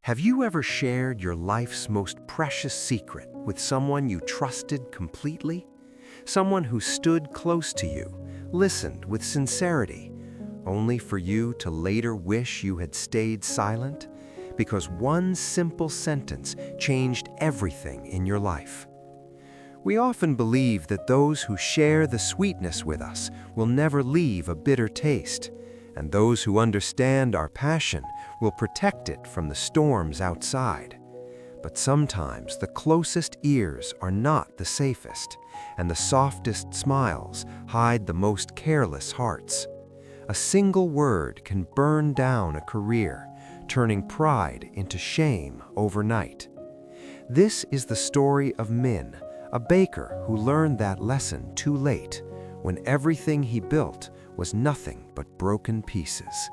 Have you ever shared your life's most precious secret with someone you trusted completely? Someone who stood close to you, listened with sincerity, only for you to later wish you had stayed silent? Because one simple sentence changed everything in your life. We often believe that those who share the sweetness with us will never leave a bitter taste, and those who understand our passion will protect it from the storms outside. But sometimes the closest ears are not the safest, and the softest smiles hide the most careless hearts. A single word can burn down a career, turning pride into shame overnight. This is the story of Minh, a baker who learned that lesson too late, when everything he built was nothing but broken pieces.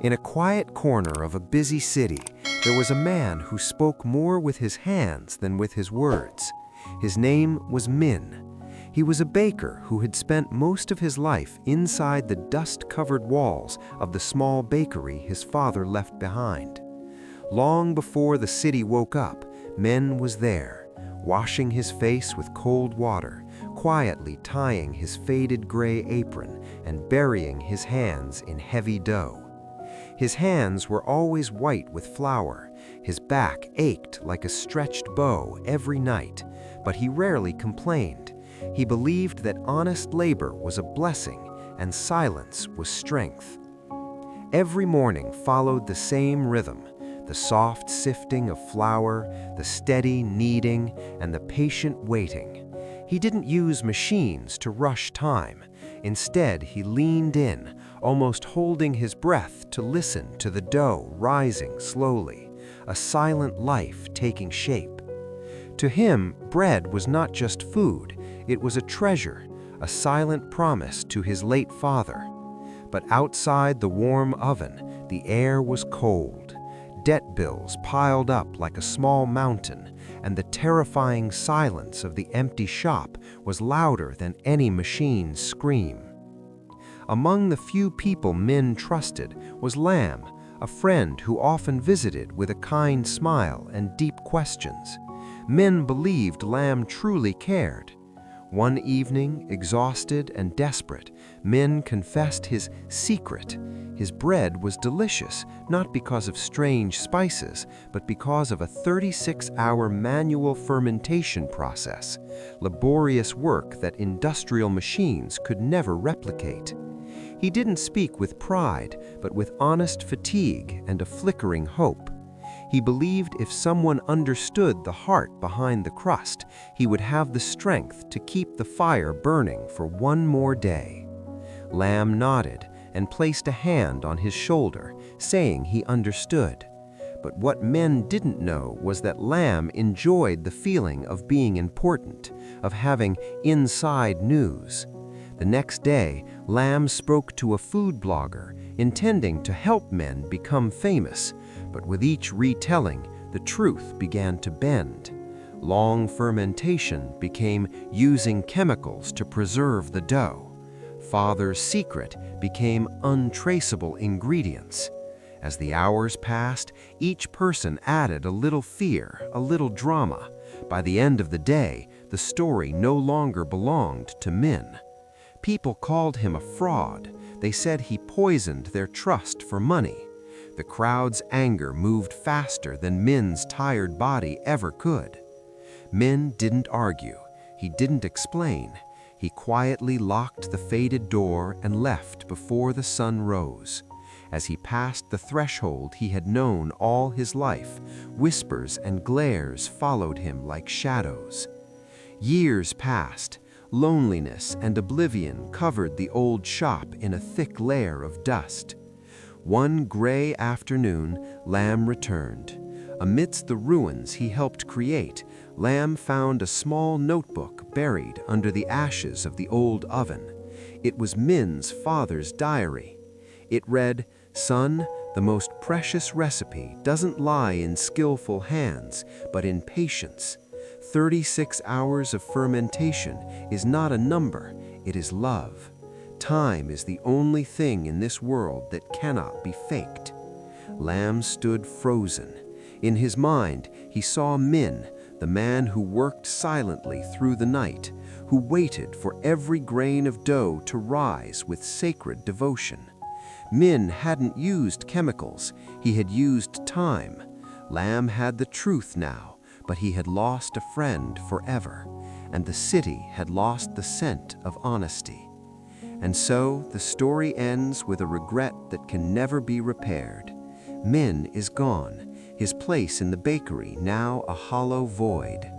In a quiet corner of a busy city, there was a man who spoke more with his hands than with his words. His name was Minh. He was a baker who had spent most of his life inside the dust-covered walls of the small bakery his father left behind. Long before the city woke up, Minh was there, washing his face with cold water, quietly tying his faded gray apron and burying his hands in heavy dough. His hands were always white with flour, his back ached like a stretched bow every night, but he rarely complained. He believed that honest labor was a blessing and silence was strength. Every morning followed the same rhythm, the soft sifting of flour, the steady kneading, and the patient waiting. He didn't use machines to rush time. Instead, he leaned in, almost holding his breath to listen to the dough rising slowly, a silent life taking shape. To him, bread was not just food, it was a treasure, a silent promise to his late father. But outside the warm oven, the air was cold. Debt bills piled up like a small mountain, and the terrifying silence of the empty shop was louder than any machine's scream. Among the few people Minh trusted was Lam, a friend who often visited with a kind smile and deep questions. Minh believed Lam truly cared. One evening, exhausted and desperate, Minh confessed his secret. His bread was delicious, not because of strange spices, but because of a 36-hour manual fermentation process, laborious work that industrial machines could never replicate. He didn't speak with pride, but with honest fatigue and a flickering hope. He believed if someone understood the heart behind the crust, he would have the strength to keep the fire burning for one more day. Lam nodded and placed a hand on his shoulder, saying he understood. But what Minh didn't know was that Lam enjoyed the feeling of being important, of having inside news. The next day, Lam spoke to a food blogger, intending to help Minh become famous. But with each retelling, the truth began to bend. Long fermentation became using chemicals to preserve the dough. Father's secret became untraceable ingredients. As the hours passed, each person added a little fear, a little drama. By the end of the day, the story no longer belonged to Minh. People called him a fraud. They said he poisoned their trust for money. The crowd's anger moved faster than Minh's tired body ever could. Minh didn't argue. He didn't explain. He quietly locked the faded door and left before the sun rose. As he passed the threshold he had known all his life, whispers and glares followed him like shadows. Years passed. Loneliness and oblivion covered the old shop in a thick layer of dust. One gray afternoon, Lam returned. Amidst the ruins he helped create, Lam found a small notebook buried under the ashes of the old oven. It was Minh's father's diary. It read, "Son, the most precious recipe doesn't lie in skillful hands, but in patience. 36 hours of fermentation is not a number, it is love. Time is the only thing in this world that cannot be faked." Lam stood frozen. In his mind, he saw Minh, the man who worked silently through the night, who waited for every grain of dough to rise with sacred devotion. Minh hadn't used chemicals, he had used time. Lam had the truth now, but he had lost a friend forever, and the city had lost the scent of honesty. And so the story ends with a regret that can never be repaired. Minh is gone, his place in the bakery now a hollow void.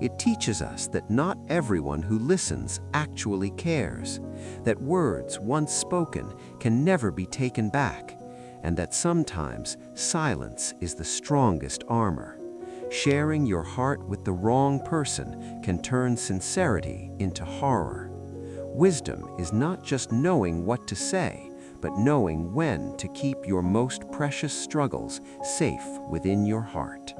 It teaches us that not everyone who listens actually cares, that words once spoken can never be taken back, and that sometimes silence is the strongest armor. Sharing your heart with the wrong person can turn sincerity into horror. Wisdom is not just knowing what to say, but knowing when to keep your most precious struggles safe within your heart.